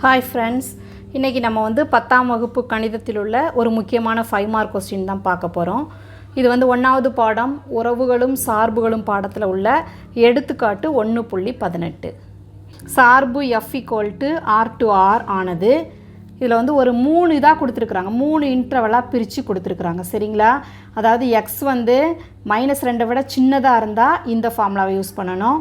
Hi friends, இன்றைக்கி நம்ம 10ஆம் வகுப்பு கணிதத்தில் உள்ள ஒரு முக்கியமான 5 மார்க் கொஸ்டின் தான் பார்க்க போகிறோம். இது 1வது பாடம் உறவுகளும் சார்புகளும் பாடத்தில் உள்ள எடுத்துக்காட்டு 1.18. சார்பு f = r/r ஆனது இதில் ஒரு 3 இதாக கொடுத்துருக்குறாங்க, 3 இன்டர்வலாக பிரித்து கொடுத்துருக்குறாங்க. சரிங்களா? அதாவது x -2 விட சின்னதாக இருந்தால் இந்த ஃபார்முலாவை யூஸ் பண்ணணும்.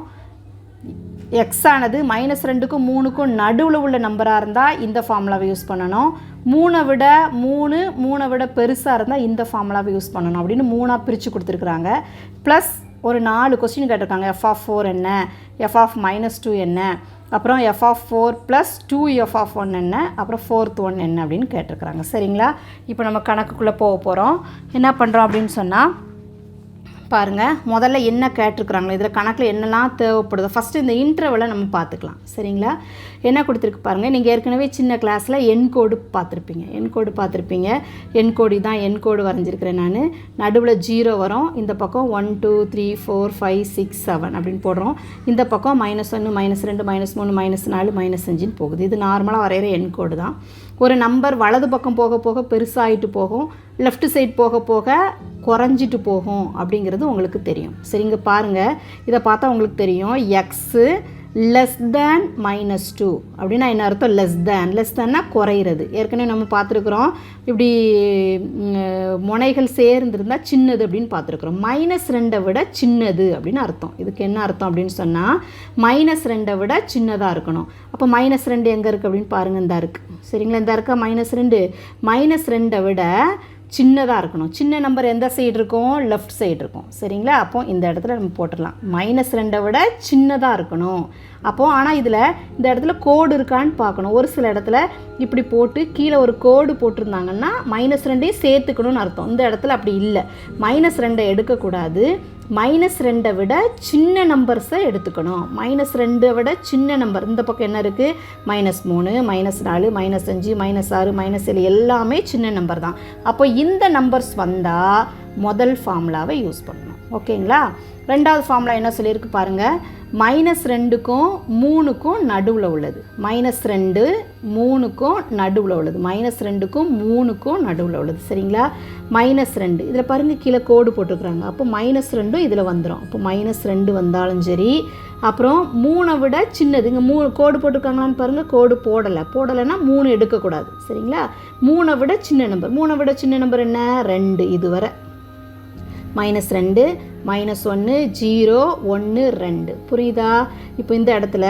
x ஆனது -2க்கும் 3க்கும் நடுவில் உள்ள நம்பராக இருந்தால் இந்த ஃபார்முலாவை யூஸ் பண்ணணும். 3 விட பெருசாக இருந்தால் இந்த ஃபார்முலாவை யூஸ் பண்ணணும் அப்படின்னு 3ஆக பிரித்து கொடுத்துருக்குறாங்க. ப்ளஸ் ஒரு 4 கொஸ்டின் கேட்டிருக்காங்க. f(4) என்ன, f(-2) என்ன, அப்புறம் f(4) + 2f(1) என்ன, அப்புறம் 4th one என்ன அப்படின்னு கேட்டிருக்கிறாங்க. சரிங்களா? இப்போ நம்ம கணக்குக்குள்ளே போக போகிறோம். என்ன பண்ணுறோம் அப்படின்னு சொன்னால் பாருங்கள், முதல்ல என்ன கேட்டிருக்குறாங்களோ இதில் கணக்கில் என்னெல்லாம் தேவைப்படுதோ ஃபஸ்ட்டு இந்த இன்டர்வலை நம்ம பார்த்துக்கலாம். சரிங்களா? என்ன கொடுத்துருக்கு பாருங்கள். நீங்கள் ஏற்கனவே சின்ன கிளாஸில் என்கோடு பார்த்துருப்பீங்க. என்கோடு தான் என்கோடு வரைஞ்சிருக்கிறேன் நான். நடுவில் 0 வரும். இந்த பக்கம் 1 2 3 4 5 6 7 அப்படின்னு போடுறோம். இந்த பக்கம் -1 -2 -3 -4 -5 போகுது. இது நார்மலாக வரைகிற என்கோடு தான். ஒரு நம்பர் வலது பக்கம் போக போக பெருசாகிட்டு போகும், லெஃப்ட் சைட் போக போக குறைஞ்சிட்டு போகும் அப்படிங்கிறது உங்களுக்கு தெரியும். சரிங்க, பாருங்கள், இதை பார்த்தா உங்களுக்கு தெரியும். x <(-2) அப்படின்னா என்ன அர்த்தம்? லெஸ்தேன்னா குறையிறது. ஏற்கனவே நம்ம பார்த்துருக்குறோம். இப்படி முனைகள் சேர்ந்துருந்தால் சின்னது அப்படின்னு பார்த்துருக்குறோம். -2 விட சின்னது அப்படின்னு அர்த்தம். இதுக்கு என்ன அர்த்தம் அப்படின்னு சொன்னால் -2 விட சின்னதாக இருக்கணும். அப்போ -2 எங்கே இருக்குது அப்படின்னு பாருங்கள். இந்த இருக்குது. சரிங்களா? இந்த இருக்கா -2 விட சின்னதாக இருக்கணும். சின்ன நம்பர் எந்த சைடு இருக்கும்? லெஃப்ட் சைடு இருக்கும். சரிங்களா? அப்போ இந்த இடத்துல நம்ம போட்டுடலாம். -2 விட சின்னதாக இருக்கணும். அப்போது ஆனால் இதில் இந்த இடத்துல கோடு இருக்கான்னு பார்க்கணும். ஒரு சில இடத்துல இப்படி போட்டு கீழே ஒரு கோடு போட்டிருந்தாங்கன்னா -2 சேர்த்துக்கணும்னு அர்த்தம். இந்த இடத்துல அப்படி இல்லை. -2 எடுக்கக்கூடாது. -2 விட சின்ன நம்பர்ஸை எடுத்துக்கணும். -2 விட சின்ன நம்பர் இந்த பக்கம் என்ன இருக்குது? -3 -4 -5 -6 -7 எல்லாமே சின்ன நம்பர் தான். அப்போ இந்த நம்பர்ஸ் வந்தால் முதல் ஃபார்முலாவை யூஸ் பண்ணணும். ஓகேங்களா? ரெண்டாவது ஃபார்முலா என்ன சொல்லியிருக்கு பாருங்கள். -2க்கும் 3க்கும் நடுவில் உள்ளது. -2 3க்கும் நடுவில் உள்ளது. -2க்கும் 3க்கும் நடுவில் உள்ளது. சரிங்களா? -2 இதில் பாருங்கள், கீழே கோடு போட்டுருக்குறாங்க. அப்போ -2 இதில் வந்துடும். அப்போ -2 வந்தாலும் சரி. அப்புறம் 3 விட சின்னது. இங்கே 3 கோடு போட்டிருக்காங்களான்னு பாருங்கள். கோடு போடலைன்னா 3 எடுக்கக்கூடாது. சரிங்களா? 3 விட சின்ன நம்பர். 3 விட சின்ன நம்பர் என்ன? 2. இதுவரை -2 -1 0 1 2. புரியுதா? இப்போ இந்த இடத்துல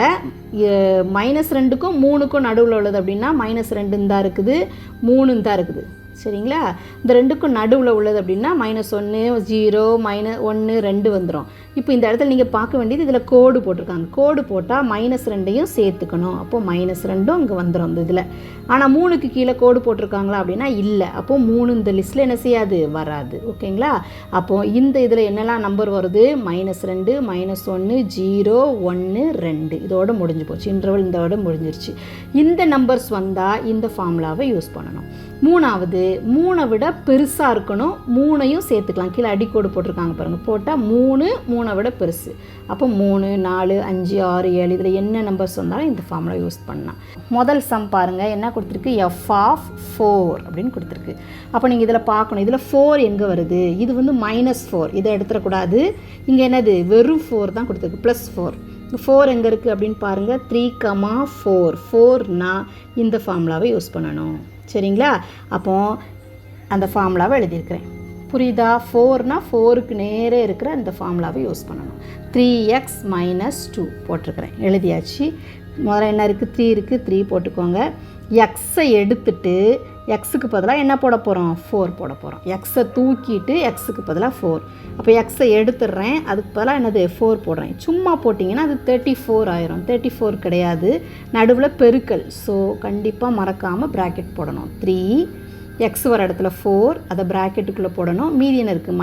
-2க்கும் 3க்கும் நடுவில் உள்ளது அப்படின்னா -2 தான் இருக்குது, 3 தான் இருக்குது. சரிங்களா? இந்த 2க்கும் நடுவில் உள்ளது அப்படின்னா -1 0 -1 2 வந்துடும். இப்போ இந்த இடத்துல நீங்கள் பார்க்க வேண்டியது இதில் கோடு போட்டிருக்காங்க. கோடு போட்டால் -2 சேர்த்துக்கணும். அப்போது -2 இங்கே வந்துடும் இந்த இதில். ஆனால் 3க்கு கீழே கோடு போட்டிருக்காங்களா அப்படின்னா இல்லை. அப்போது 3 இந்த லிஸ்ட்டில் என்ன செய்யாது? வராது. ஓகேங்களா? அப்போது இந்த இதில் என்னெல்லாம் நம்பர் வருது? -2 -1 0 1 2. இதோட முடிஞ்சு போச்சு. இன்டர்வல் இதோட முடிஞ்சிருச்சு. இந்த நம்பர்ஸ் வந்தால் இந்த ஃபார்முலாவை யூஸ் பண்ணணும். மூணாவது 3 விட பெருசாக இருக்கணும். 3ஐயும் சேர்த்துக்கலாம். கீழே அடிக்கோடு போட்டிருக்காங்க பாருங்கள். போட்டால் 3 விட பெருசு. அப்போ 3 4 5 6 7 இதில் என்ன நம்பர்ஸ் வந்தாலும் இந்த ஃபார்முலா யூஸ் பண்ணலாம். முதல் சம் பாருங்கள், என்ன கொடுத்துருக்கு? f(4) அப்படின்னு கொடுத்துருக்கு. அப்போ நீங்கள் இதில் பார்க்கணும். இதில் 4 எங்கே வருது? இது -4. இதை எடுத்துடக்கூடாது. இங்கே என்னது? வெறும் 4 தான் கொடுத்துருக்கு. +4. 4 எங்கே இருக்குது அப்படின்னு பாருங்கள். 3, 4னா இந்த ஃபார்முலாவை யூஸ் பண்ணணும். சரிங்களா? அப்போது அந்த ஃபார்முலாவை எழுதியிருக்கிறேன். புரியுதா? 4னா 4க்கு நேரே இருக்கிற அந்த ஃபார்முலாவை யூஸ் பண்ணணும். 3x - 2 போட்டிருக்கிறேன். எழுதியாச்சு. முதல்ல என்ன இருக்குது? 3 இருக்குது. 3 போட்டுக்கோங்க. எக்ஸை எடுத்துட்டு எக்ஸுக்கு பதிலாக என்ன போட போகிறோம்? 4 போட போகிறோம். எக்ஸை தூக்கிட்டு எக்ஸுக்கு பதிலாக 4. அப்போ எக்ஸை எடுத்துடுறேன். அதுக்கு பதிலாக என்னது? 4 போடுறேன். சும்மா போட்டிங்கன்னா அது 34 ஆயிரும். 34 கிடையாது, நடுவில் பெருக்கல். ஸோ கண்டிப்பாக மறக்காமல் ப்ராக்கெட் போடணும். 3 எக்ஸ் வர இடத்துல 4, அதை ப்ராக்கெட்டுக்குள்ளே போடணும். மீதி என்ன இருக்குது?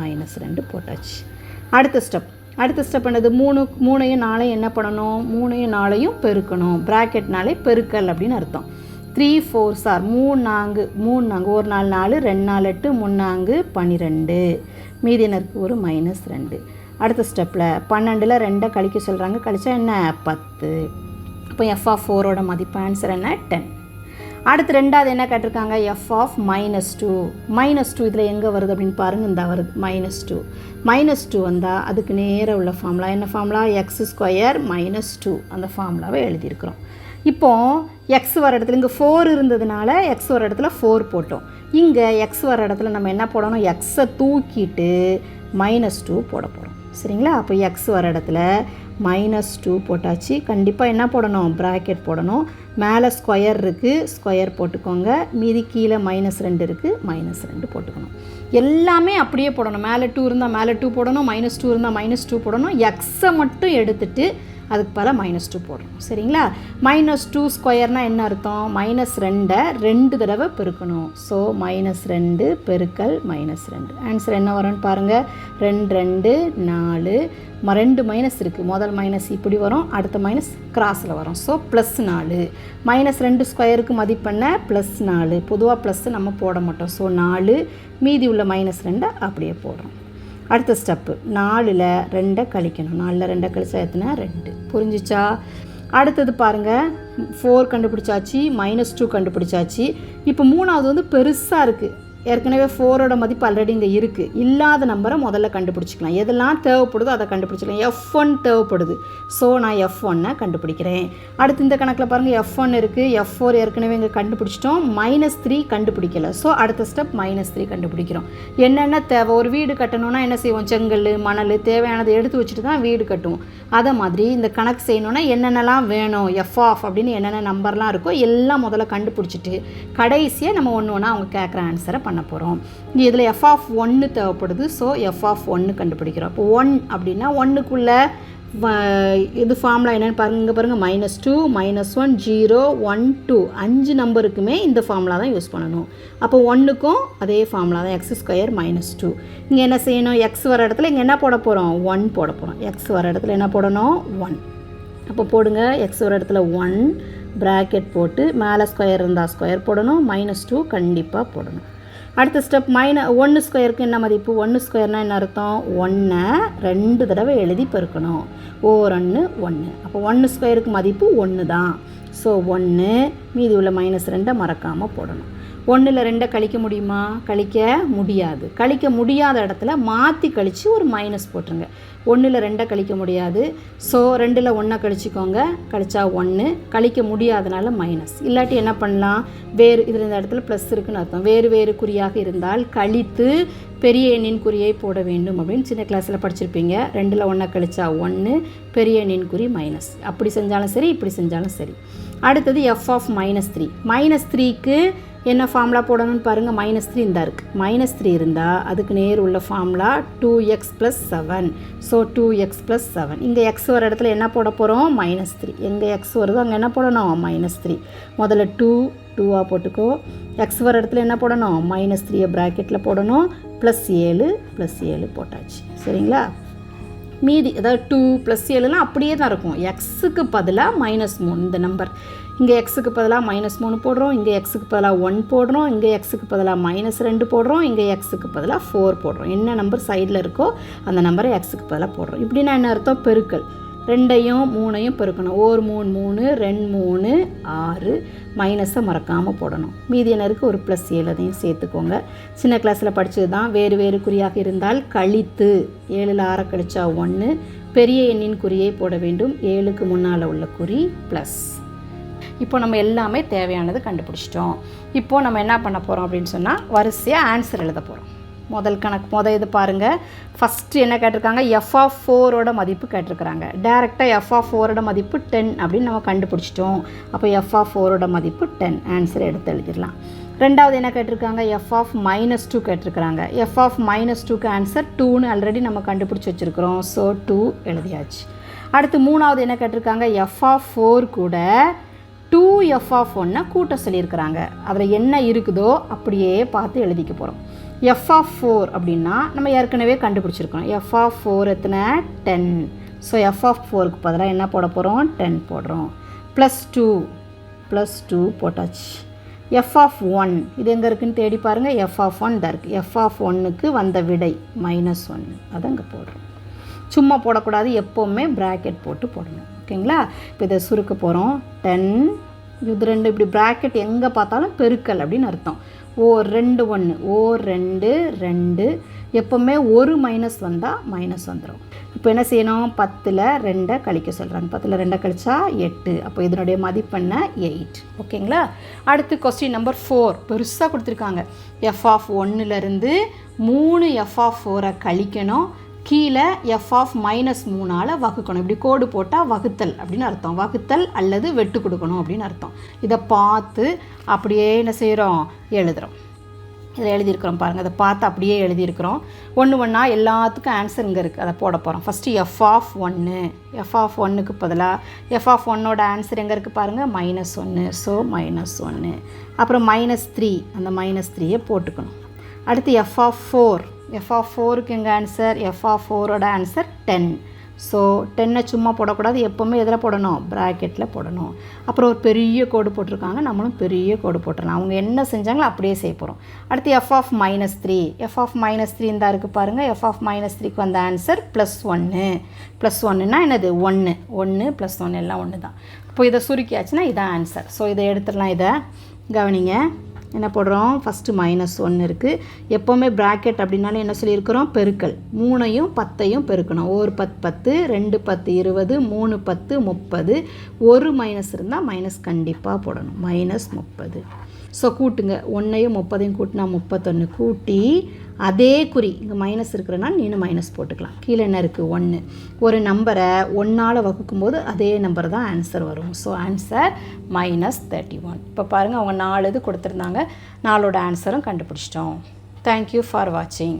-2 போட்டாச்சு. அடுத்த ஸ்டெப் என்னது? 3ஐயும் 4ஐயும் என்ன பண்ணணும்? 3ஐயும் 4ஐயும் பெருக்கணும். ப்ராக்கெட்னாலே பெருக்கல் அப்படின்னு அர்த்தம். 3 4s are 3 4 ஒரு 4 4 2 4 8 3 4 12 மீதி என்ன இருக்குது ஒரு -2. அடுத்த ஸ்டெப்பில் 12ல் 2 கழிக்க சொல்கிறாங்க, கழிச்சா என்ன 10. இப்போ f(4)ஓட மதிப்பு ஆன்சர் என்ன 10. அடுத்து ரெண்டாவது என்ன கேட்டிருக்காங்க f(-2) இதில் எங்கே வருது அப்படின்னு பாருங்கள், இந்த வருது -2 வந்தால் அதுக்கு நேராக உள்ள ஃபார்முலா என்ன ஃபார்முலா x² -2 அந்த ஃபார்முலாவை எழுதியிருக்கிறோம். இப்போது x வர இடத்துல இங்கே 4 இருந்ததுனால x வர இடத்துல 4 போட்டோம். இங்கே x வர இடத்துல நம்ம என்ன போடணும், x-ஐ தூக்கிட்டு -2 போட போகிறோம். சரிங்களா? அப்போ x வர இடத்துல -2 போட்டாச்சு. கண்டிப்பாக என்ன போடணும், ப்ராக்கெட் போடணும். மேலே ஸ்கொயர் இருக்குது, ஸ்கொயர் போட்டுக்கோங்க. மீதி கீழே -2 இருக்குது, -2 போட்டுக்கணும். எல்லாமே அப்படியே போடணும். மேலே 2 இருந்தால் மேலே 2 போடணும், -2 இருந்தால் -2 போடணும். எக்ஸை மட்டும் எடுத்துட்டு அதுக்கு பல -2 போடணும். சரிங்களா? -2² என்ன அர்த்தம், -2 2 தடவை பெருக்கணும். ஸோ -2 பெருக்கல் -2 ஆன்சர் என்ன வரும்னு பாருங்கள், 2 4 2 மைனஸ் இருக்குது, முதல் மைனஸ் இப்படி வரும், அடுத்த மைனஸ் கிராஸில் வரும். ஸோ +4 -2² மதிப்பெண்ண +4. பொதுவாக ப்ளஸ் நம்ம போட மாட்டோம். ஸோ 4 மீதி உள்ள -2 அப்படியே போடுறோம். அடுத்த ஸ்டெப்பு 4ல் 2 கழிக்கணும். 4ல் 2 கழிச்சா எத்தனை 2. புரிஞ்சிச்சா? அடுத்தது பாருங்கள், 4 கண்டுபிடிச்சாச்சு, -2 கண்டுபிடிச்சாச்சு. இப்போ மூணாவது வந்து பெருசாக இருக்குது. ஏற்கனவே 4ஓட மதிப்பு ஆல்ரெடி இங்கே இருக்குது. இல்லாத நம்பரை முதல்ல கண்டுபிடிச்சிக்கலாம். எதெல்லாம் தேவைப்படுதோ அதை கண்டுபிடிச்சிக்கலாம். F1 தேவைப்படுது. ஸோ நான் F1-ஐ கண்டுபிடிக்கிறேன். அடுத்து இந்த கணக்கில் பாருங்கள், F1 இருக்குது, F4 ஏற்கனவே இங்கே கண்டுபிடிச்சிட்டோம், -3 கண்டுபிடிக்கலை. ஸோ அடுத்த ஸ்டெப் -3 கண்டுபிடிக்கிறோம். என்னென்ன தேவை, ஒரு வீடு கட்டணும்னா என்ன செய்வோம், செங்கல் மணல் தேவையானதை எடுத்து வச்சுட்டு தான் வீடு கட்டுவோம். அதை மாதிரி இந்த கணக்கு செய்யணுன்னா என்னென்னலாம் வேணும், F அப்படின்னு என்னென்ன நம்பர்லாம் இருக்கோ எல்லாம் முதல்ல கண்டுபிடிச்சிட்டு கடைசியாக நம்ம ஒன்று ஒன்றா அவங்க கேட்குற ஆன்சரை பண்ண போகிறோம். இங்கே இதில் f(1) தேவைப்படுது. ஸோ f(1) கண்டுபிடிக்கிறோம். அப்போ 1 அப்படின்னா 1க்குள்ளே இது ஃபார்முலா என்னென்னு பாருங்கள். இங்கே பாருங்கள், -2 -1 0 1 2 5 நம்பருக்குமே இந்த ஃபார்முலா தான் யூஸ் பண்ணணும். அப்போ 1க்கும் அதே ஃபார்முலா தான், x² -2. இங்கே என்ன செய்யணும், x வர இடத்துல இங்கே என்ன போட போகிறோம், 1 போட போகிறோம். x வர இடத்துல என்ன போடணும், 1. அப்போ போடுங்க, x வர இடத்துல 1 ப்ராக்கெட் போட்டு மேலே ஸ்கொயர் இருந்தால் ஸ்கொயர் போடணும், -2 கண்டிப்பாக போடணும். அடுத்த ஸ்டெப் -1² என்ன மதிப்பு, 1² என்ன அர்த்தம், 1-ஐ 2 தடவை எழுதி பெருக்கணும். 1 1. அப்போ 1² மதிப்பு 1 தான். ஸோ 1 மீதி உள்ள -2 மறக்காமல் போடணும். 1ல் 2 கழிக்க முடியுமா, கழிக்க முடியாது. கழிக்க முடியாத இடத்துல மாற்றி கழித்து ஒரு மைனஸ் போட்டுருங்க. 1ல் 2 கழிக்க முடியாது. ஸோ 2ல் 1 கழிச்சிக்கோங்க, கழிச்சா 1, கழிக்க முடியாதனால மைனஸ். இல்லாட்டி என்ன பண்ணலாம், வேறு இதில் இந்த இடத்துல ப்ளஸ் இருக்குன்னு அர்த்தம். வேறு வேறு குறியாக இருந்தால் கழித்து பெரிய எண்ணின் குறியை போட வேண்டும் அப்படின்னு சின்ன கிளாஸில் படிச்சிருப்பீங்க. 2ல் 1 கழிச்சா 1, பெரிய எண்ணின் குறி மைனஸ். அப்படி செஞ்சாலும் சரி, இப்படி செஞ்சாலும் சரி. அடுத்தது f(-3). -3க்கு என்ன ஃபார்முலா போடணும்னு பாருங்கள். -3 இந்த இருக்குது. -3 இருந்தால் அதுக்கு நேர் உள்ள ஃபார்முலா 2x + 7. So 2x + 7. இங்கே x வர இடத்துல என்ன போட போகிறோம், -3. எங்கே x வருதோ அங்கே என்ன போடணும், -3. முதல்ல 2 போட்டுக்கோ. x வர இடத்துல என்ன போடணும், -3 ப்ராக்கெட்டில் போடணும். +7 +7 போட்டாச்சு. சரிங்களா? மீதி அதாவது 2 + 7லாம் அப்படியே தான் இருக்கும். எக்ஸுக்கு பதிலாக -3 இந்த நம்பர். இங்கே எக்ஸுக்கு பதிலாக -3 போடுறோம், இங்கே எக்ஸுக்கு பதிலாக 1 போடுறோம், இங்கே எக்ஸுக்கு பதிலாக -2 போடுறோம், இங்கே எக்ஸுக்கு பதிலாக 4 போடுறோம். என்ன நம்பர் சைடில் இருக்கோ அந்த நம்பரை எக்ஸுக்கு பதிலாக போடுறோம். இப்படின்னா என்ன அர்த்தம், பெருக்கல். 2யும் 3யும் பெருக்கணும். 1 3 3 2 3 6 மைனஸை மறக்காமல் போடணும். மீதி என்ன இருக்குது, ஒரு +7 அதையும் சேர்த்துக்கோங்க. சின்ன கிளாஸில் படித்தது தான். வேறு வேறு குறியாக இருந்தால் கழித்து 7ல் 6 கழிச்சா 1, பெரிய எண்ணின் குறியை போட வேண்டும். 7க்கு முன்னால் உள்ள குறி ப்ளஸ். இப்போ நம்ம எல்லாமே தேவையானது கண்டுபிடிச்சிட்டோம். இப்போது நம்ம என்ன பண்ண போகிறோம் அப்படின்னு சொன்னால் வரிசையாக ஆன்சர் எழுத போகிறோம். முதல் இது பாருங்கள். ஃபஸ்ட்டு என்ன கேட்டிருக்காங்க, f(4)ஓட மதிப்பு கேட்டிருக்கிறாங்க. டேரெக்டாக f(4)ஓட மதிப்பு 10 அப்படின்னு நம்ம கண்டுபிடிச்சிட்டோம். அப்போ f(4)ஓட மதிப்பு 10 ஆன்சர் எடுத்து எழுதிடலாம். ரெண்டாவது என்ன கேட்டிருக்காங்க, f(-2) கேட்டிருக்கிறாங்க. f(-2)க்கு ஆன்சர் 2ன்னு ஆல்ரெடி நம்ம கண்டுபிடிச்சி வச்சுருக்கிறோம். ஸோ 2 எழுதியாச்சு. அடுத்து மூணாவது என்ன கேட்டிருக்காங்க, f(4) கூட 2f(1) கூட்ட சொல்லியிருக்கிறாங்க. அதில் என்ன இருக்குதோ அப்படியே பார்த்து எழுதிக்க போகிறோம். f(4) அப்படின்னா நம்ம ஏற்கனவே கண்டுபிடிச்சிருக்கோம். f(4) எத்தனை, 10. ஸோ f(4)க்கு பதிலாக என்ன போட போகிறோம், 10 போடுறோம். +2 ப்ளஸ் 2 போட்டாச்சு. f(1) இது எங்கே இருக்குன்னு தேடி பாருங்கள். f(1) தான் இருக்குது. f(1)க்கு வந்த விடை -1. அதை அங்கே போடுறோம். சும்மா போடக்கூடாது, எப்போவுமே ப்ராக்கெட் போட்டு போடணும். ஓகேங்களா? இப்போ இதை சுருக்க போகிறோம். 10 இது 2 இப்படி ப்ராக்கெட் எங்கே பார்த்தாலும் பெருக்கல் அப்படின்னு அர்த்தம். O2 1 O2 2 எப்போவுமே ஒரு மைனஸ் வந்தால் மைனஸ் வந்துடும். இப்போ என்ன செய்யணும்? 10ல் 2 கழிக்க சொல்கிறாங்க. 10ல் 2 கழிச்சா 8. அப்போ இதனுடைய மதிப்பெண்ண 8. ஓகேங்களா? அடுத்து கொஸ்டின் நம்பர் 4 பெருசாக கொடுத்துருக்காங்க. f(1)லேருந்து 3 f(4) கழிக்கணும். கீழே f(-3) வகுக்கணும். இப்படி கோடு போட்டால் வகுத்தல் அப்படின்னு அர்த்தம். வகுத்தல் அல்லது வெட்டு கொடுக்கணும் அப்படின்னு அர்த்தம். இதை பார்த்து அப்படியே என்ன செய்கிறோம்? எழுதுகிறோம். இதில் எழுதியிருக்கிறோம் பாருங்கள். அதை பார்த்து அப்படியே எழுதியிருக்கிறோம். ஒன்றா எல்லாத்துக்கும் ஆன்சர் இங்கே இருக்குது. அதை போட போகிறோம். ஃபஸ்ட்டு f(1) f(1)க்கு பதிலாக f(1)ஓட ஆன்சர் எங்கே இருக்குது பாருங்கள்? -1. ஸோ -1. அப்புறம் -3 அந்த -3யை போட்டுக்கணும். அடுத்து f(4)க்கு எங்கள் ஆன்சர்? f(4)ஓட ஆன்சர் 10. ஸோ 10 சும்மா போடக்கூடாது, எப்போவுமே எதில் போடணும்? ப்ராக்கெட்டில் போடணும். அப்புறம் ஒரு பெரிய கோடு போட்டிருக்காங்க, நம்மளும் பெரிய கோடு போட்டுடலாம். அவங்க என்ன செஞ்சாங்களோ அப்படியே செய்ய போகிறோம். அடுத்து f(-3) f(-3) இந்த இருக்குது பாருங்கள். f(-3)க்கு வந்த ஆன்சர் +1. +1ன்னா என்னது? 1 +1 எல்லாம் 1 தான். இப்போ இதை சுருக்கியாச்சுன்னா இதான் ஆன்சர். ஸோ இதை எடுத்துடலாம். இதை கவனிங்க. என்ன போடுறோம்? ஃபஸ்ட்டு -1 இருக்குது. எப்போவுமே ப்ராக்கெட் அப்படின்னாலும் என்ன சொல்லியிருக்கிறோம்? பெருக்கல். 3ஐயும் 10ஐயும் பெருக்கணும். 1 10 10 2 10 20 3 10 30. ஒரு மைனஸ் இருந்தால் மைனஸ் கண்டிப்பாக போடணும். -30. ஸோ கூட்டுங்க. 1ஐயும் 30ஐயும் கூட்டினா 31. கூட்டி அதே குறி இங்கே மைனஸ் இருக்கிறனால நீனும் மைனஸ் போட்டுக்கலாம். கீழே என்ன இருக்குது? 1. ஒரு நம்பரை 1ஆல் வகுக்கும்போது அதே நம்பர் தான் ஆன்சர் வரும். So answer -31. இப்போ பாருங்கள், அவங்க 4 இது கொடுத்துருந்தாங்க. 4ஓட ஆன்சரும் கண்டுபிடிச்சிட்டோம். தேங்க்யூ ஃபார் வாட்சிங்.